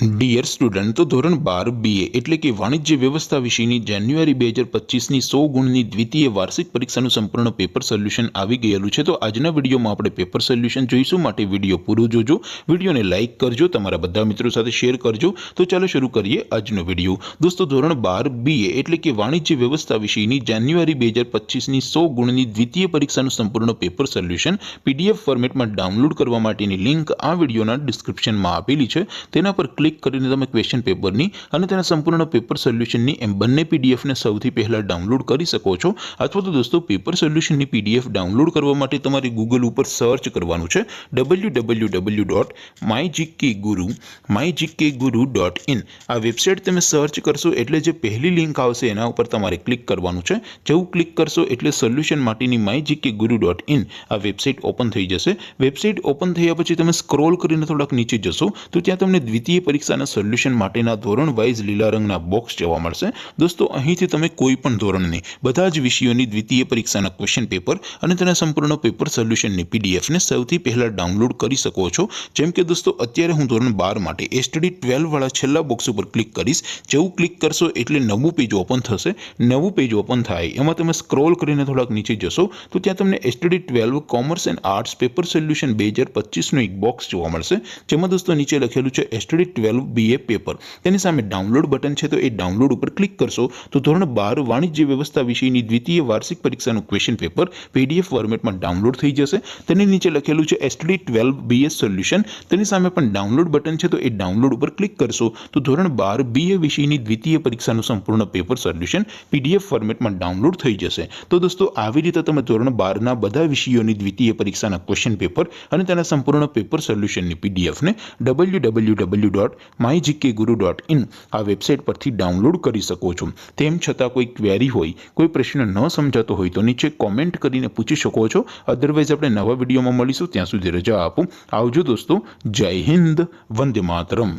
Dear student, તો ધોરણ 12 BA એટલે કે વાણિજ્ય વ્યવસ્થા વિષયની જાન્યુઆરી 2025ની 100 ગુણની દ્વિતીય વાર્ષિક પરીક્ષાનું સંપૂર્ણ પેપર સોલ્યુશન આવી ગયેલું છે। તો આજના વિડીયોમાં આપણે પેપર સોલ્યુશન જોઈશું, માટે વિડીયો પૂરો જોજો, વિડીયોને લાઇક કરજો, તમારા બધા મિત્રો સાથે શેર કરજો। તો ચાલો શરૂ કરીએ આજનો વિડીયો। દોસ્તો, ધોરણ 12 બીએ એટલે કે વાણિજ્ય વ્યવસ્થા વિષયની જાન્યુઆરી 2025ની 100 ગુણની દ્વિતીય પરીક્ષાનું સંપૂર્ણ પેપર સોલ્યુશન પીડીએફ ફોર્મેટમાં ડાઉનલોડ કરવા માટેની લિંક આ વિડીયોના ડિસ્ક્રિપ્શનમાં આપેલી છે। તેના પર ક્લિક કરીને તમે ક્વેશ્ચન પેપરની અને તેના સંપૂર્ણ પેપર સોલ્યુશનની એમ બંને પીડીએફને સૌથી પહેલા ડાઉનલોડ કરી શકો છો। અથવા તો દોસ્તો, પેપર સોલ્યુશનની પીડીએફ ડાઉનલોડ કરવા માટે તમારે ગૂગલ ઉપર સર્ચ કરવાનું છે www.mygkguru.in। આ વેબસાઇટ તમે સર્ચ કરશો એટલે જે પહેલી લિંક આવશે એના ઉપર તમારે ક્લિક કરવાનું છે। જેવું ક્લિક કરશો એટલે સોલ્યુશન માટેની mygkguru.in આ વેબસાઇટ ઓપન થઈ જશે। વેબસાઇટ ઓપન થયા પછી તમે સ્ક્રોલ કરીને થોડાક નીચે જશો તો ત્યાં તમને દ્વિતીય પરીક્ષાના સોલ્યુશન માટેના ધોરણ વાઇઝ લીલા રંગના બોક્સ જોવા મળશે। દોસ્તો, અહીંથી તમે કોઈ પણ ધોરણની બધા જ વિષયોની દ્વિતીય પરીક્ષાના ક્વેશ્ચન પેપર અને તેના સંપૂર્ણ પેપર સોલ્યુશનની પીડીએફને સૌથી પહેલા ડાઉનલોડ કરી શકો છો। જેમ કે દોસ્તો, અત્યારે હું ધોરણ 12 માટે એસટીડી 12 વાળા છેલ્લા બોક્સ ઉપર ક્લિક કરીશ। જેવું ક્લિક કરશો એટલે નવું પેજ ઓપન થશે। નવું પેજ ઓપન થાય એમાં તમે સ્ક્રોલ કરીને થોડાક નીચે જશો તો ત્યાં તમને STD 12 commerce and arts paper solution 2025નું એક બોક્સ જોવા મળશે, જેમાં દોસ્તો નીચે લખેલું છે એસટીડી 12 બીએ પેપર। તેની સામે ડાઉનલોડ બટન છે, તો એ ડાઉનલોડ ઉપર ક્લિક કરશો તો ધોરણ 12 વાણિજ્ય વ્યવસ્થા વિષયની દ્વિતીય વાર્ષિક પરીક્ષાનું ક્વેશ્ચન પેપર પીડીએફ ફોર્મેટમાં ડાઉનલોડ થઈ જશે। તેની નીચે લખેલું છે એસટીડી 12 બીએસ સોલ્યુશન, તેની સામે પણ ડાઉનલોડ બટન છે, તો એ ડાઉનલોડ ઉપર ક્લિક કરશો તો ધોરણ 12 બીએ વિષયની દ્વિતીય પરીક્ષાનું સંપૂર્ણ પેપર સોલ્યુશન પીડીએફ ફોર્મેટમાં ડાઉનલોડ થઈ જશે। તો દોસ્તો, આવી રીતે તમે ધોરણ 12ના બધા વિષયોની દ્વિતીય પરીક્ષાના ક્વેશ્ચન પેપર અને તેના સંપૂર્ણ પેપર સોલ્યુશનની પીડીએફને www.mygkguru.in આ વેબસાઇટ પરથી ડાઉનલોડ કરી શકો છો। તેમ છતાં કોઈ ક્વેરી હોય, કોઈ પ્રશ્ન ન સમજાતો હોય તો નીચે કોમેન્ટ કરીને પૂછી શકો છો। અધરવાઇઝ આપણે નવા વિડીયોમાં મળીશું, ત્યાં સુધી રજા આપો। આવજો દોસ્તો, જય હિન્દ, વંદે માતરમ।